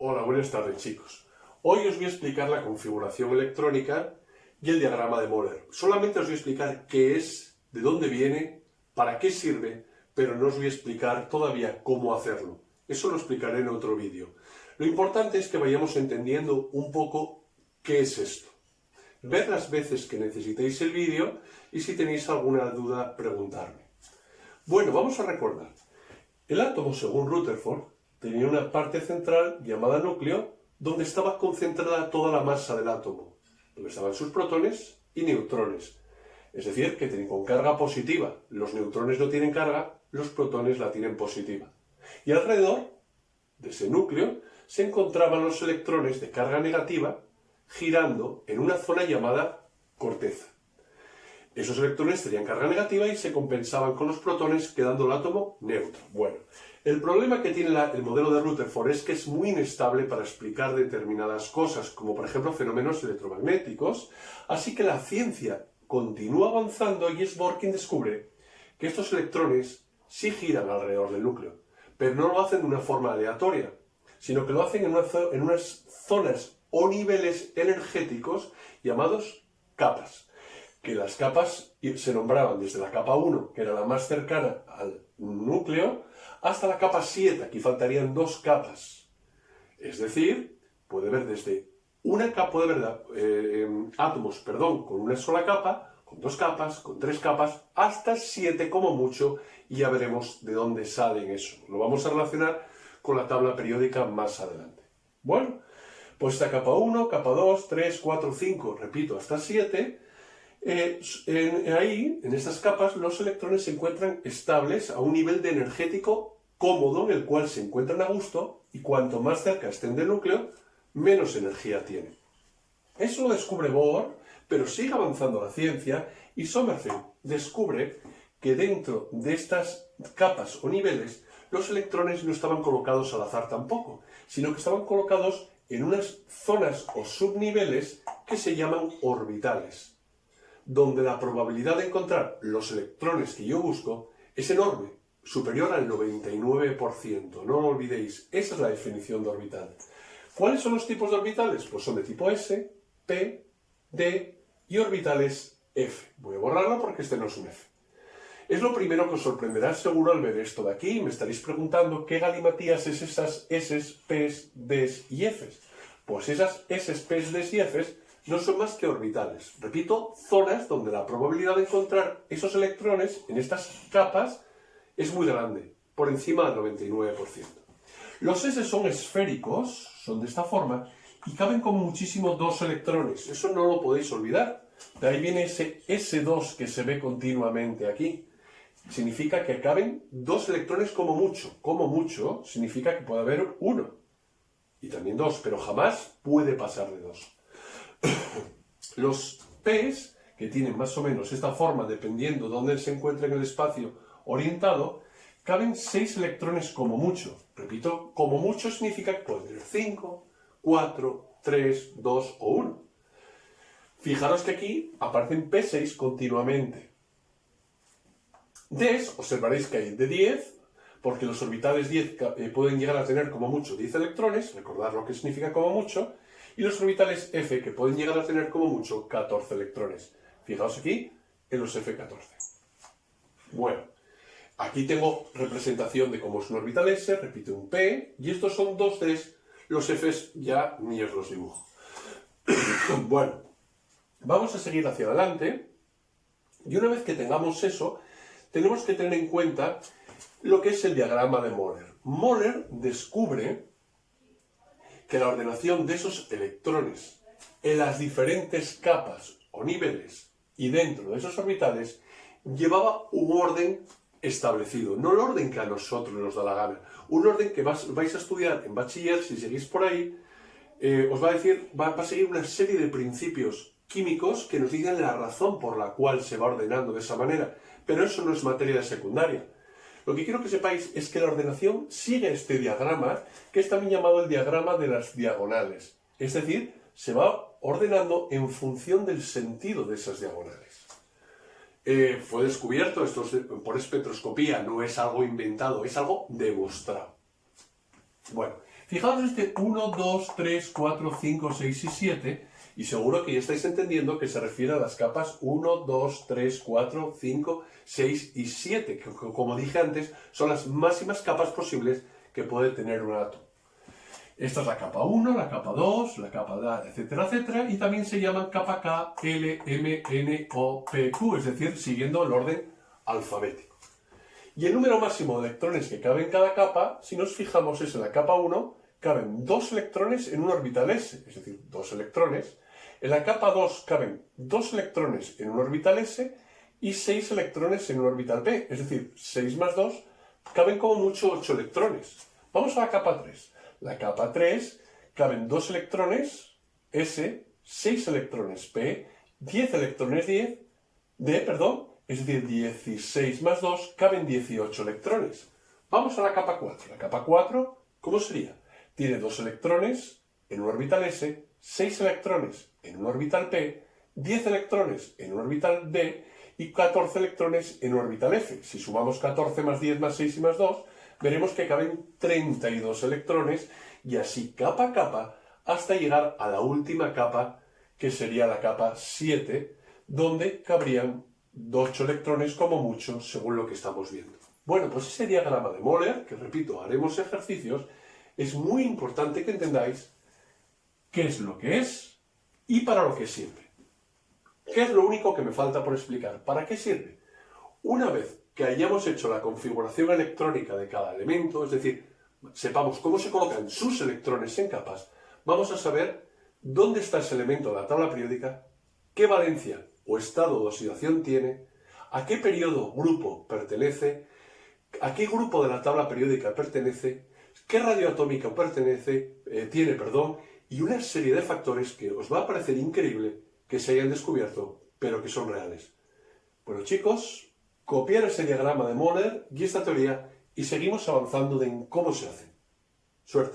Hola, buenas tardes chicos. Hoy os voy a explicar la configuración electrónica y el diagrama de Moller. Solamente os voy a explicar qué es, de dónde viene, para qué sirve, pero no os voy a explicar todavía cómo hacerlo. Eso lo explicaré en otro vídeo. Lo importante es que vayamos entendiendo un poco qué es esto. Ver las veces que necesitéis el vídeo y si tenéis alguna duda, preguntarme. Bueno, vamos a recordar. El átomo, según Rutherford, tenía una parte central llamada núcleo, donde estaba concentrada toda la masa del átomo, donde estaban sus protones y neutrones. Es decir, que tienen con carga positiva. Los neutrones no tienen carga, los protones la tienen positiva. Y alrededor de ese núcleo se encontraban los electrones de carga negativa girando en una zona llamada corteza. Esos electrones tenían carga negativa y se compensaban con los protones, quedando el átomo neutro. Bueno, el problema que tiene el modelo de Rutherford es que es muy inestable para explicar determinadas cosas, como por ejemplo fenómenos electromagnéticos, así que la ciencia continúa avanzando y es Bohr quien descubre que estos electrones sí giran alrededor del núcleo, pero no lo hacen de una forma aleatoria, sino que lo hacen en unas zonas o niveles energéticos llamados capas. Que las capas se nombraban desde la capa 1, que era la más cercana al núcleo, hasta la capa 7, aquí faltarían dos capas. Es decir, puede haber desde una capa, puede haber átomos, con una sola capa, con dos capas, con tres capas, hasta 7 como mucho, y ya veremos de dónde salen eso. Lo vamos a relacionar con la tabla periódica más adelante. Bueno, pues esta capa 1, capa 2, 3, 4, 5, repito, hasta 7... ahí, en estas capas, los electrones se encuentran estables a un nivel de energético cómodo en el cual se encuentran a gusto y cuanto más cerca estén del núcleo, menos energía tienen. Eso lo descubre Bohr, pero sigue avanzando la ciencia y Sommerfeld descubre que dentro de estas capas o niveles los electrones no estaban colocados al azar tampoco, sino que estaban colocados en unas zonas o subniveles que se llaman orbitales, donde la probabilidad de encontrar los electrones que yo busco es enorme, superior al 99%. No lo olvidéis, esa es la definición de orbital. ¿Cuáles son los tipos de orbitales? Pues son de tipo S, P, D y orbitales F. Voy a borrarlo porque este no es un F. Es lo primero que os sorprenderá seguro al ver esto de aquí. Me estaréis preguntando qué galimatías es esas S, P, D y F. Pues esas S, P, D y F no son más que orbitales. Repito, zonas donde la probabilidad de encontrar esos electrones en estas capas es muy grande, por encima del 99%. Los S son esféricos, son de esta forma, y caben como muchísimo dos electrones. Eso no lo podéis olvidar. De ahí viene ese S2 que se ve continuamente aquí. Significa que caben dos electrones como mucho. Como mucho significa que puede haber uno. Y también dos, pero jamás puede pasar de dos. Los P's, que tienen más o menos esta forma dependiendo de dónde se encuentre en el espacio orientado, caben 6 electrones como mucho. Repito, como mucho significa que pueden tener 5, 4, 3, 2 o 1. Fijaros que aquí aparecen P6 continuamente. D's, observaréis que hay de 10, porque los orbitales 10 pueden llegar a tener como mucho 10 electrones, recordad lo que significa como mucho, y los orbitales F, que pueden llegar a tener como mucho 14 electrones. Fijaos aquí en los F14. Bueno, aquí tengo representación de cómo es un orbital S, repito un P, y estos son dos Ds, los Fs ya ni os los dibujo. Bueno, vamos a seguir hacia adelante, y una vez que tengamos eso, tenemos que tener en cuenta lo que es el diagrama de Moller. Moller descubre que la ordenación de esos electrones en las diferentes capas o niveles y dentro de esos orbitales llevaba un orden establecido, no el orden que a nosotros nos da la gana, un orden que vais a estudiar en bachiller, si seguís por ahí, os va a decir, va a seguir una serie de principios químicos que nos digan la razón por la cual se va ordenando de esa manera, pero eso no es materia de secundaria. Lo que quiero que sepáis es que la ordenación sigue este diagrama, que es también llamado el diagrama de las diagonales. Es decir, se va ordenando en función del sentido de esas diagonales. Fue descubierto esto por espectroscopía, no es algo inventado, es algo demostrado. Bueno, Fijaos este 1, 2, 3, 4, 5, 6 y 7, y seguro que ya estáis entendiendo que se refiere a las capas 1, 2, 3, 4, 5, 6 y 7, que como dije antes, son las máximas capas posibles que puede tener un átomo. Esta es la capa 1, la capa 2, la capa D, etcétera, etcétera, y también se llaman capa K, L, M, N, O, P, Q, es decir, siguiendo el orden alfabético. Y el número máximo de electrones que cabe en cada capa, si nos fijamos, es en la capa 1, caben 2 electrones en un orbital S, es decir, 2 electrones. En la capa 2 caben 2 electrones en un orbital S y 6 electrones en un orbital P, es decir, 6 más 2, caben como mucho 8 electrones. Vamos a la capa 3. La capa 3 caben 2 electrones S, 6 electrones P, 10 electrones D, es decir, 16 más 2, caben 18 electrones. Vamos a la capa 4. La capa 4, ¿cómo sería? Tiene 2 electrones en un orbital S, 6 electrones en un orbital P, 10 electrones en un orbital D y 14 electrones en un orbital F. Si sumamos 14 más 10 más 6 y más 2, veremos que caben 32 electrones y así capa a capa hasta llegar a la última capa, que sería la capa 7, donde cabrían 8 electrones como mucho, según lo que estamos viendo. Bueno, pues ese diagrama de Moller, que repito, haremos ejercicios, es muy importante que entendáis qué es lo que es y para lo que sirve. ¿Qué es lo único que me falta por explicar? ¿Para qué sirve? Una vez que hayamos hecho la configuración electrónica de cada elemento, es decir, sepamos cómo se colocan sus electrones en capas, vamos a saber dónde está ese elemento de la tabla periódica, qué valencia o estado de oxidación tiene, a qué periodo grupo pertenece, a qué grupo de la tabla periódica pertenece, qué radioatómica tiene, y una serie de factores que os va a parecer increíble que se hayan descubierto, pero que son reales. Bueno, chicos, copiar ese diagrama de Moller y esta teoría y seguimos avanzando en cómo se hace. Suerte.